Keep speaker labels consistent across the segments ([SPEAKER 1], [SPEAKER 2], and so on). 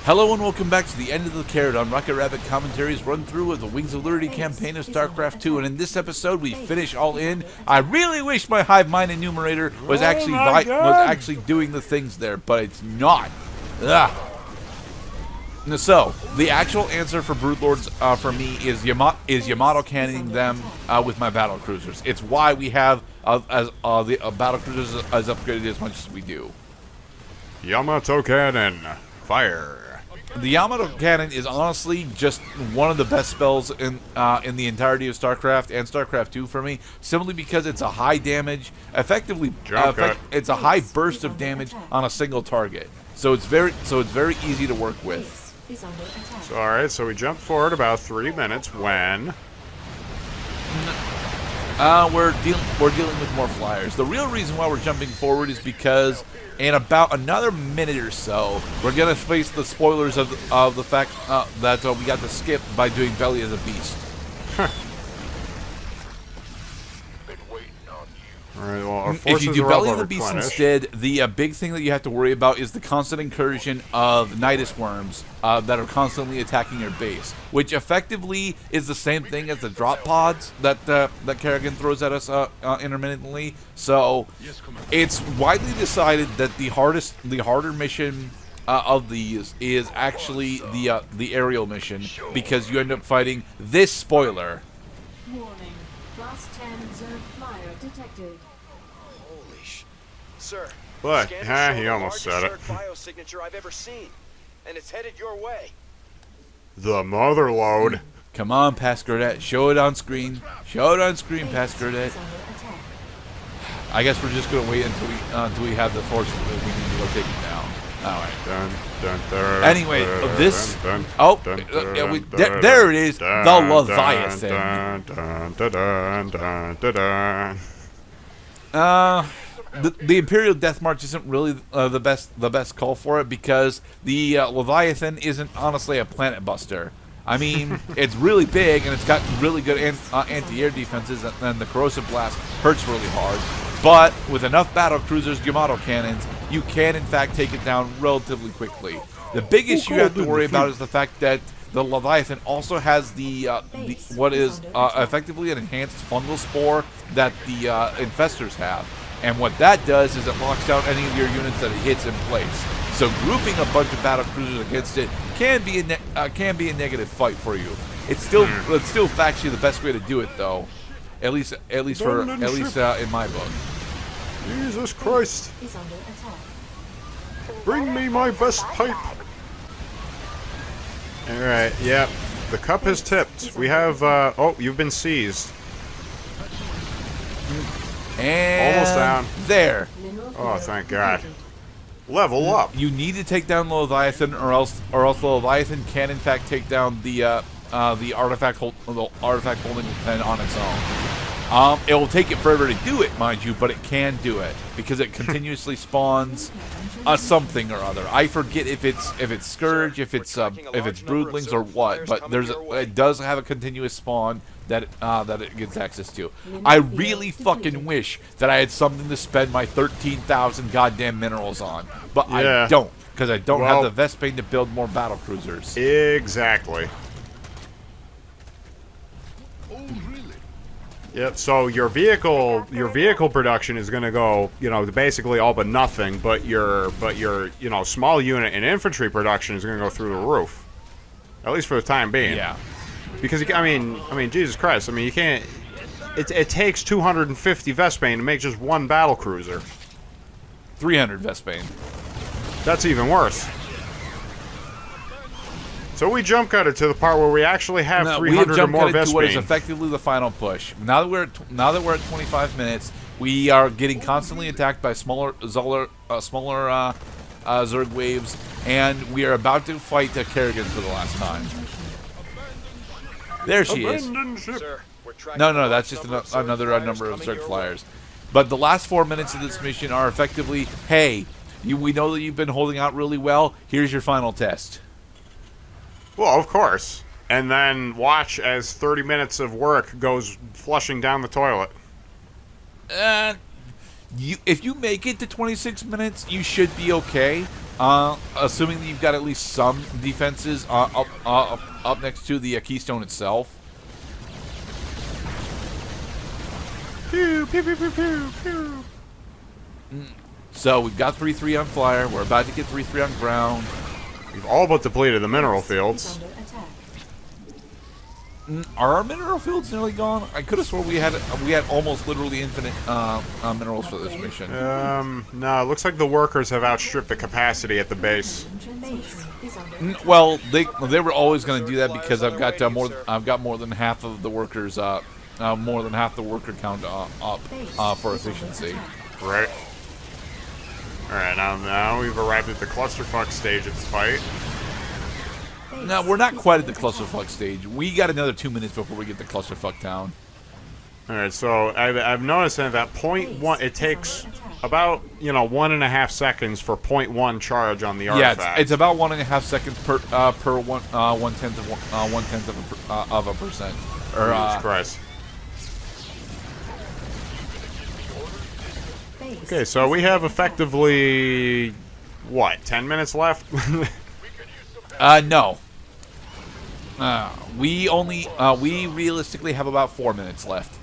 [SPEAKER 1] Hello and welcome back to the end of the carrot on Rocket Rabbit Commentaries run through of the Wings of Liberty campaign of StarCraft 2, and in this episode we finish all in. I really wish my Hive Mind enumerator was actually doing the things there, but it's not. Ugh. So the actual answer for Broodlords for me is Yamato cannoning them with my battle cruisers. It's why we have the battle cruisers as upgraded as much as we do.
[SPEAKER 2] Yamato cannon, fire.
[SPEAKER 1] The Yamato cannon is honestly just one of the best spells in the entirety of StarCraft and StarCraft 2 for me, simply because it's a high damage, it's a high burst of damage on a single target. So it's very easy to work with.
[SPEAKER 2] So, all right, so we jumped forward about 3 minutes when
[SPEAKER 1] we're dealing with more flyers. The real reason why we're jumping forward is because in about another minute or so, we're gonna face the spoilers of the fact that we got to skip by doing Belly of the Beast.
[SPEAKER 2] All right, well, our forces
[SPEAKER 1] if you do
[SPEAKER 2] are
[SPEAKER 1] Belly
[SPEAKER 2] all
[SPEAKER 1] of the Beast
[SPEAKER 2] replenished.
[SPEAKER 1] instead, the big thing that you have to worry about is the constant incursion of Nidus worms that are constantly attacking your base, which effectively is the same thing as the drop pods that Kerrigan throws at us intermittently. So it's widely decided that the harder mission of these is actually the aerial mission, because you end up fighting this spoiler.
[SPEAKER 3] Warning. Class 10 Zerg flyer detected.
[SPEAKER 4] Holy sh... Sir,
[SPEAKER 2] But,
[SPEAKER 4] scanners show
[SPEAKER 2] he
[SPEAKER 4] the
[SPEAKER 2] almost said it.
[SPEAKER 4] largest Zerg biosignature I've ever seen, and it's headed your way.
[SPEAKER 2] The mother load.
[SPEAKER 1] Come on, Pascordette, show it on screen. Show it on screen, Pascordette. I guess we're just gonna wait until we have the forces that we need to go take it down. All right.
[SPEAKER 2] Dun, dun, dun,
[SPEAKER 1] Anyway,
[SPEAKER 2] dun,
[SPEAKER 1] this.
[SPEAKER 2] dun,
[SPEAKER 1] Oh,
[SPEAKER 2] dun,
[SPEAKER 1] there it is. The
[SPEAKER 2] dun,
[SPEAKER 1] Leviathan.
[SPEAKER 2] dun, dun, dun, dun, dun, dun.
[SPEAKER 1] The Imperial Death March isn't really the best call for it, because the Leviathan isn't honestly a planet buster. I mean, it's really big and it's got really good anti-air defenses, and the corrosive blast hurts really hard. But with enough battle cruisers, Yamato cannons, you can in fact take it down relatively quickly. The big issue you have to worry about is the fact that the Leviathan also has what is effectively an enhanced fungal spore that the infestors have. And what that does is it locks down any of your units that it hits in place. So grouping a bunch of battle cruisers against it can be a negative fight for you. It's still factually the best way to do it, though. At least in my book.
[SPEAKER 2] Jesus Christ! Bring me my best pipe. All right, yep. The cup has tipped. We have. Oh, you've been seized.
[SPEAKER 1] And
[SPEAKER 2] almost down.
[SPEAKER 1] There.
[SPEAKER 2] Oh, thank God. Level up.
[SPEAKER 1] You need to take down the Leviathan, or else the Leviathan can in fact take down the artifact holding pen on its own. It will take it forever to do it, mind you, but it can do it because it continuously spawns something or other. I forget if it's Scourge, if it's Broodlings or what, but it does have a continuous spawn that it gets access to. I really fucking wish that I had something to spend my 13,000 goddamn minerals on, but yeah. I don't, because I don't have the Vespane to build more battle cruisers.
[SPEAKER 2] Exactly. Yep. So your vehicle production is going to go, basically all but nothing. But your small unit and infantry production is going to go through the roof, at least for the time being.
[SPEAKER 1] Yeah.
[SPEAKER 2] Because I mean, Jesus Christ! I mean, you can't. It takes 250 Vespane to make just one battle cruiser.
[SPEAKER 1] 300 Vespane.
[SPEAKER 2] That's even worse. So we jump cut it to the part where we actually have 300 or more Vespane.
[SPEAKER 1] To what is effectively the final push. Now that we're at 25 minutes, we are getting constantly attacked by smaller Zerg waves, and we are about to fight Kerrigan for the last time. There she is.
[SPEAKER 4] Sir,
[SPEAKER 1] No, that's just another number of Zerg flyers. But the last 4 minutes of this mission are effectively, hey, we know that you've been holding out really well. Here's your final test.
[SPEAKER 2] Well, of course. And then watch as 30 minutes of work goes flushing down the toilet.
[SPEAKER 1] If you make it to 26 minutes, you should be okay. Assuming that you've got at least some defenses up next to the keystone itself.
[SPEAKER 2] Pew, pew, pew, pew, pew, pew.
[SPEAKER 1] So we've got 3-3 on flyer. We're about to get 3-3 on ground.
[SPEAKER 2] We've all but depleted the mineral fields.
[SPEAKER 1] Are our mineral fields nearly gone? I could have sworn we had almost literally infinite minerals for this mission.
[SPEAKER 2] No, it looks like the workers have outstripped the capacity at the base.
[SPEAKER 1] Well, they were always going to do that because I've got more than half of the workers more than half the worker count up for efficiency.
[SPEAKER 2] Right. Alright, now we've arrived at the clusterfuck stage of the fight.
[SPEAKER 1] No, we're not quite at the clusterfuck stage. We got another 2 minutes before we get the clusterfuck down.
[SPEAKER 2] Alright, so I've noticed that at point 1, it takes about, 1.5 seconds for point 1 charge on the artifact.
[SPEAKER 1] Yeah, it's about 1.5 seconds per one tenth of a percent. Or,
[SPEAKER 2] Jesus Christ. Okay, so we have effectively, what, 10 minutes left?
[SPEAKER 1] No. We realistically have about 4 minutes left.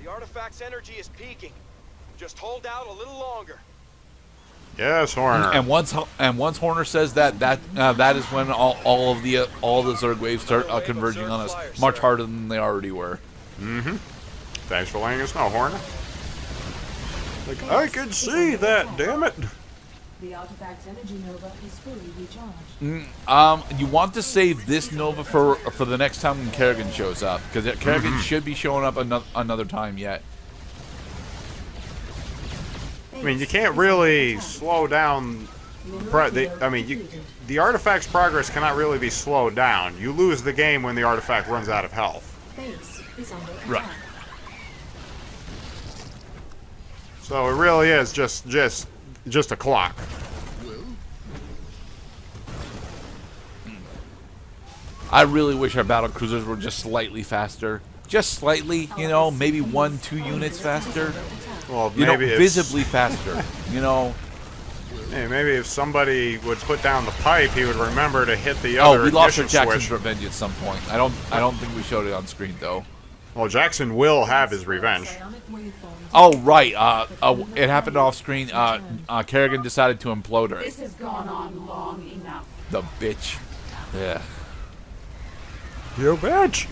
[SPEAKER 4] The artifact's energy is peaking. Just hold out a little longer.
[SPEAKER 2] Yes, Horner.
[SPEAKER 1] And once Horner says that is when all the Zerg waves start converging on us much harder than they already were.
[SPEAKER 2] Mm-hmm. Thanks for letting us know, Horner. Like, I can see that, damn it.
[SPEAKER 3] The artifact's energy nova is fully recharged.
[SPEAKER 1] You want to save this nova for the next time when Kerrigan shows up, because Kerrigan should be showing up another time yet.
[SPEAKER 2] I mean, you can't really slow down. The artifact's progress cannot really be slowed down. You lose the game when the artifact runs out of health.
[SPEAKER 3] Base is under attack.
[SPEAKER 1] Right.
[SPEAKER 2] So it really is just a clock.
[SPEAKER 1] I really wish our battle cruisers were just slightly faster. Just slightly, maybe 1-2 units faster.
[SPEAKER 2] Well, maybe
[SPEAKER 1] visibly faster.
[SPEAKER 2] Hey, maybe if somebody would put down the pipe, he would remember to hit the other
[SPEAKER 1] we lost our
[SPEAKER 2] ignition
[SPEAKER 1] Jackson's
[SPEAKER 2] switch.
[SPEAKER 1] revenge at some point. I don't think we showed it on screen though.
[SPEAKER 2] Well, Jackson will have his revenge.
[SPEAKER 1] Oh right, it happened off screen. Kerrigan decided to implode her.
[SPEAKER 3] This has gone on long enough.
[SPEAKER 1] The bitch. Yeah.
[SPEAKER 2] You bitch!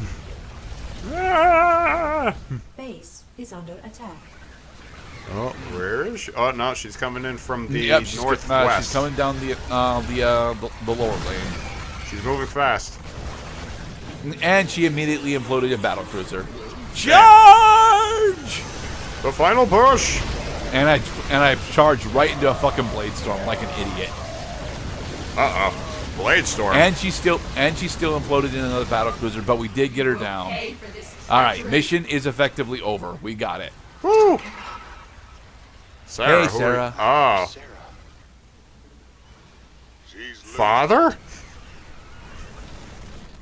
[SPEAKER 2] Ah!
[SPEAKER 3] Base is under attack.
[SPEAKER 2] Oh, where is she? Oh no, she's coming in from the
[SPEAKER 1] She's
[SPEAKER 2] northwest.
[SPEAKER 1] coming down the lower lane,
[SPEAKER 2] She's moving fast.
[SPEAKER 1] and she immediately imploded a battle cruiser. Charge!
[SPEAKER 2] The final push.
[SPEAKER 1] And I charged right into a fucking blade storm like an idiot.
[SPEAKER 2] Uh-oh. Blade storm.
[SPEAKER 1] And she still imploded in another battle cruiser, but we did get her down. All right, mission is effectively over. We got it.
[SPEAKER 2] Woo! Sarah,
[SPEAKER 1] Hey, Sarah.
[SPEAKER 2] Oh. Father?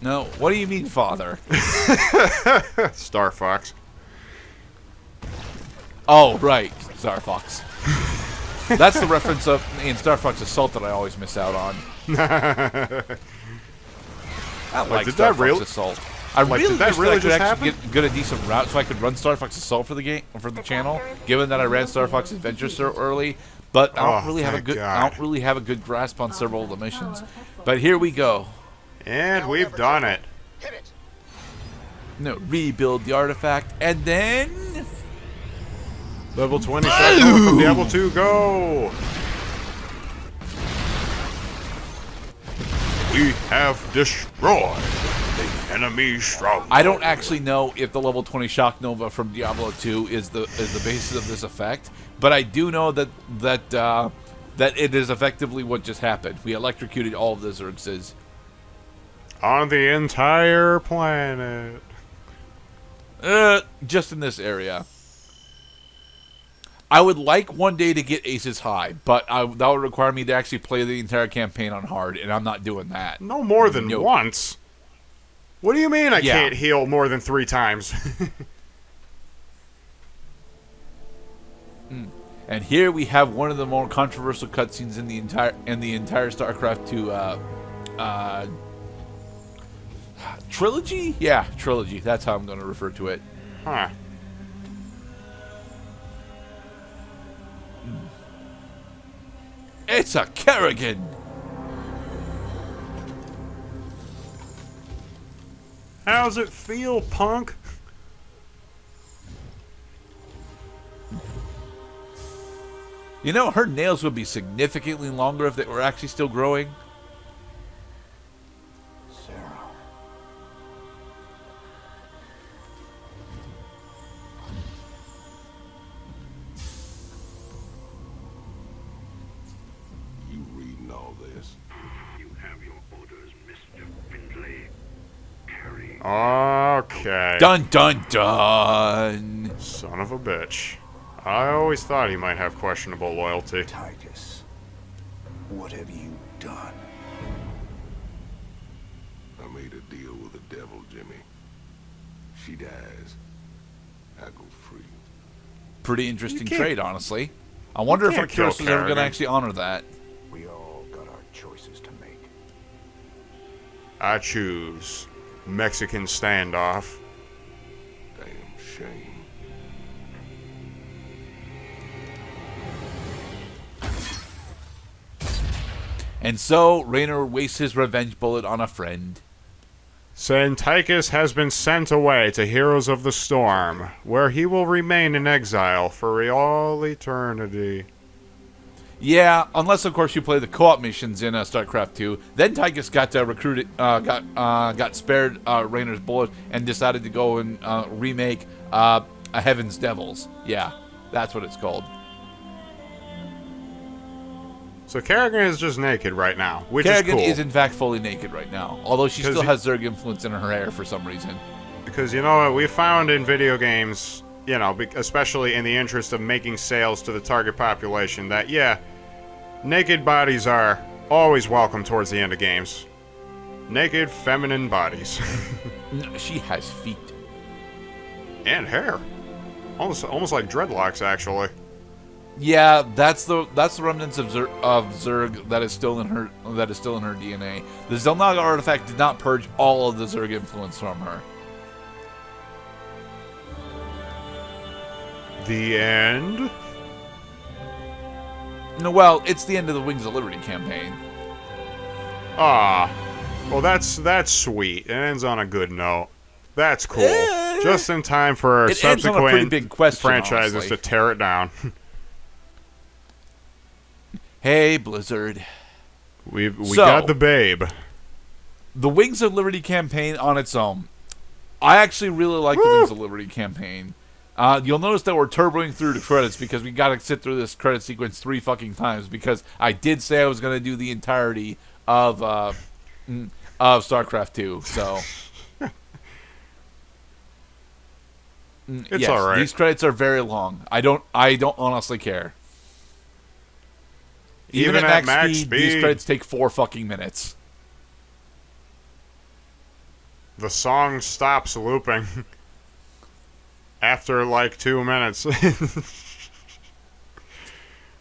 [SPEAKER 1] No, what do you mean, father?
[SPEAKER 2] Star Fox.
[SPEAKER 1] Oh, right, Star Fox. That's the reference in Star Fox Assault that I always miss out on. I like
[SPEAKER 2] did
[SPEAKER 1] Star
[SPEAKER 2] that
[SPEAKER 1] Fox
[SPEAKER 2] really-
[SPEAKER 1] Assault. I
[SPEAKER 2] Like,
[SPEAKER 1] really
[SPEAKER 2] did that
[SPEAKER 1] wish
[SPEAKER 2] really
[SPEAKER 1] that I could
[SPEAKER 2] just
[SPEAKER 1] actually
[SPEAKER 2] happen?
[SPEAKER 1] get a decent route so I could run Star Fox Assault for the channel. Given that I ran Star Fox Adventure so early, but I don't really have a
[SPEAKER 2] thank
[SPEAKER 1] good
[SPEAKER 2] God.
[SPEAKER 1] I don't really have a good grasp on several of the missions. But here we go.
[SPEAKER 2] And we've done it.
[SPEAKER 4] Hit it.
[SPEAKER 1] No, rebuild the artifact and then
[SPEAKER 2] Level 20 shot from Diablo 2, go! We have destroyed the enemy stronghold.
[SPEAKER 1] I don't actually know if the level 20 Shock Nova from Diablo 2 is the basis of this effect, but I do know that it is effectively what just happened. We electrocuted all of the Zerxes.
[SPEAKER 2] On the entire planet.
[SPEAKER 1] Just in this area. I would like one day to get Aces High, but that would require me to actually play the entire campaign on hard, and I'm not doing that.
[SPEAKER 2] No more than
[SPEAKER 1] Nope.
[SPEAKER 2] once. What do you mean I
[SPEAKER 1] Yeah.
[SPEAKER 2] can't heal more than 3 times?
[SPEAKER 1] And here we have one of the more controversial cutscenes in the entire StarCraft 2 trilogy. Yeah, trilogy. That's how I'm going to refer to it.
[SPEAKER 2] Huh.
[SPEAKER 1] It's a Kerrigan.
[SPEAKER 2] How's it feel, punk?
[SPEAKER 1] You know, her nails would be significantly longer if they were actually still growing.
[SPEAKER 5] Sarah.
[SPEAKER 6] You reading all this?
[SPEAKER 7] You have your orders, Mr. Findlay. Carry
[SPEAKER 2] Okay.
[SPEAKER 1] Dun dun dun.
[SPEAKER 2] Son of a bitch. I always thought he might have questionable loyalty.
[SPEAKER 5] Titus, what have you done?
[SPEAKER 6] I made a deal with the devil, Jimmy. She dies. I go free.
[SPEAKER 1] Pretty interesting
[SPEAKER 2] You can't-
[SPEAKER 1] trade, honestly. I wonder if
[SPEAKER 2] can't
[SPEAKER 1] Arcturus
[SPEAKER 2] kill
[SPEAKER 1] was ever going to
[SPEAKER 2] Kerrigan.
[SPEAKER 1] actually honor that.
[SPEAKER 5] We all got our choices to make.
[SPEAKER 2] I choose Mexican standoff.
[SPEAKER 6] Damn shame.
[SPEAKER 1] And so, Raynor wastes his revenge bullet on a friend.
[SPEAKER 2] Tychus has been sent away to Heroes of the Storm, where he will remain in exile for all eternity.
[SPEAKER 1] Yeah, unless of course you play the co-op missions in StarCraft 2. Then Tychus got recruited, got spared Raynor's bullet and decided to go and remake a Heaven's Devils. Yeah, that's what it's called.
[SPEAKER 2] So Kerrigan is just naked right now, which
[SPEAKER 1] Kerrigan
[SPEAKER 2] is cool.
[SPEAKER 1] is in fact fully naked right now, although she
[SPEAKER 2] 'Cause
[SPEAKER 1] still
[SPEAKER 2] he-
[SPEAKER 1] has Zerg influence in her hair for some reason.
[SPEAKER 2] Because you know what we found in video games, you know, especially in the interest of making sales to the target population, that yeah, naked bodies are always welcome towards the end of games. Naked, feminine bodies.
[SPEAKER 1] No, she has feet.
[SPEAKER 2] And hair. Almost like dreadlocks, actually.
[SPEAKER 1] Yeah, that's the remnants of Zerg that is still in her DNA. The Zelnaga artifact did not purge all of the Zerg influence from her.
[SPEAKER 2] The end?
[SPEAKER 1] No, well, it's the end of the Wings of Liberty campaign.
[SPEAKER 2] Ah. Well, that's sweet. It ends on a good note. That's cool. Just in time for
[SPEAKER 1] It ends on a pretty
[SPEAKER 2] subsequent
[SPEAKER 1] big question,
[SPEAKER 2] franchises
[SPEAKER 1] honestly.
[SPEAKER 2] to tear it down.
[SPEAKER 1] Hey, Blizzard.
[SPEAKER 2] we
[SPEAKER 1] So-
[SPEAKER 2] got the babe.
[SPEAKER 1] The Wings of Liberty campaign on its own. I actually really like the Wings of Liberty campaign. You'll notice that we're turboing through the credits because we got to sit through this credit sequence 3 fucking times because I did say I was going to do the entirety of StarCraft 2. So
[SPEAKER 2] It's
[SPEAKER 1] yes,
[SPEAKER 2] all right.
[SPEAKER 1] These credits are very long. I don't honestly care. Even at max speed, these credits take 4 fucking minutes.
[SPEAKER 2] The song stops looping after like 2 minutes.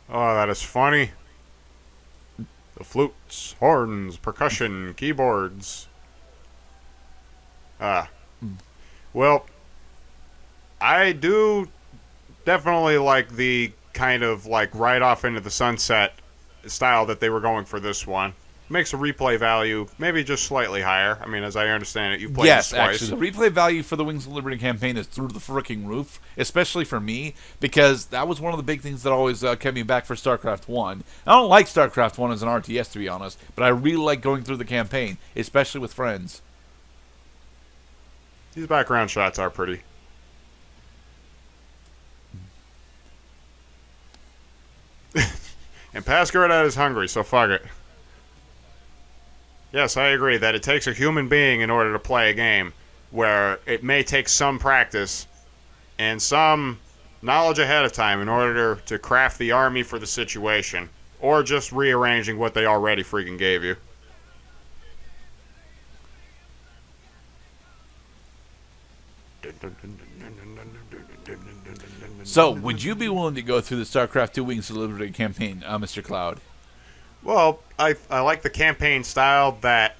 [SPEAKER 2] Oh, that is funny. The flutes, horns, percussion, keyboards. Well, I do definitely like the kind of like right off into the sunset style that they were going for this one. Makes a replay value maybe just slightly higher. I mean, as I understand it, you played
[SPEAKER 1] Yes,
[SPEAKER 2] this twice.
[SPEAKER 1] actually, the replay value for the Wings of Liberty campaign is through the freaking roof, especially for me, because that was one of the big things that always kept me back for StarCraft 1. I don't like StarCraft 1 as an RTS, to be honest, but I really like going through the campaign, especially with friends.
[SPEAKER 2] These background shots are pretty. And Pascarodad is hungry, so fuck it. Yes, I agree that it takes a human being in order to play a game where it may take some practice and some knowledge ahead of time in order to craft the army for the situation, or just rearranging what they already freaking gave you.
[SPEAKER 1] So, would you be willing to go through the StarCraft 2 Wings of Liberty campaign, Mr. Cloud?
[SPEAKER 2] Well, I like the campaign style that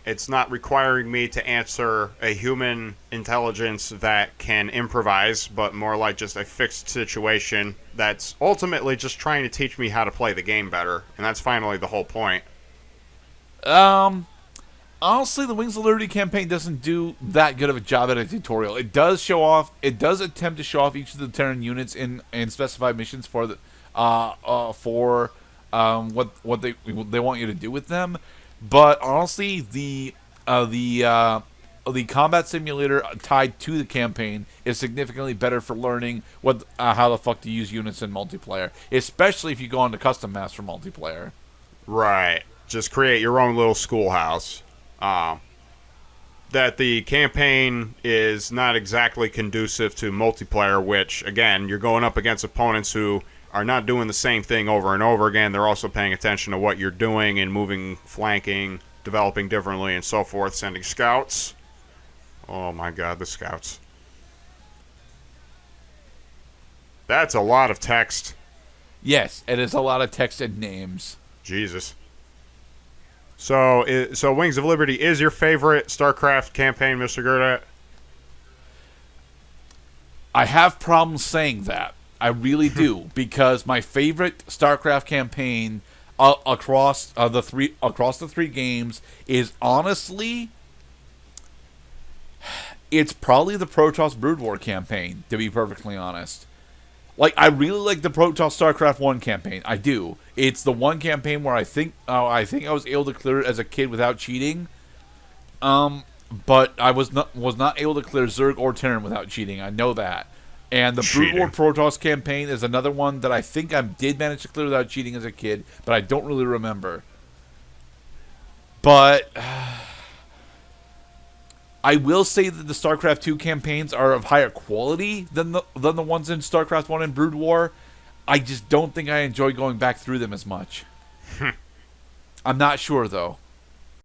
[SPEAKER 2] it's not requiring me to answer a human intelligence that can improvise, but more like just a fixed situation that's ultimately just trying to teach me how to play the game better, and that's finally the whole point.
[SPEAKER 1] Honestly, the Wings of Liberty campaign doesn't do that good of a job at a tutorial. It does show off. It does attempt to show off each of the Terran units in specified missions for the what they want you to do with them. But honestly, the combat simulator tied to the campaign is significantly better for learning what how the fuck to use units in multiplayer, especially if you go on to custom master multiplayer.
[SPEAKER 2] Right. Just create your own little schoolhouse. That the campaign is not exactly conducive to multiplayer, which, again, you're going up against opponents who are not doing the same thing over and over again. They're also paying attention to what you're doing and moving, flanking, developing differently, and so forth, sending scouts. Oh my god, the scouts. That's a lot of text.
[SPEAKER 1] Yes, it is a lot of text and names.
[SPEAKER 2] Jesus. So Wings of Liberty is your favorite StarCraft campaign, Mr. Gurdat?
[SPEAKER 1] I have problems saying that. I really do, because my favorite StarCraft campaign across the three games is honestly, it's probably the Protoss Brood War campaign, to be perfectly honest. Like, I really like the Protoss StarCraft 1 campaign. I do. It's the one campaign where I think I was able to clear it as a kid without cheating. But I was not able to clear Zerg or Terran without cheating. I know that. And the Brood War Protoss campaign is another one that I think I did manage to clear without cheating as a kid, but I don't really remember. But I will say that the StarCraft 2 campaigns are of higher quality than the ones in StarCraft 1 and Brood War. I just don't think I enjoy going back through them as much. I'm not sure, though.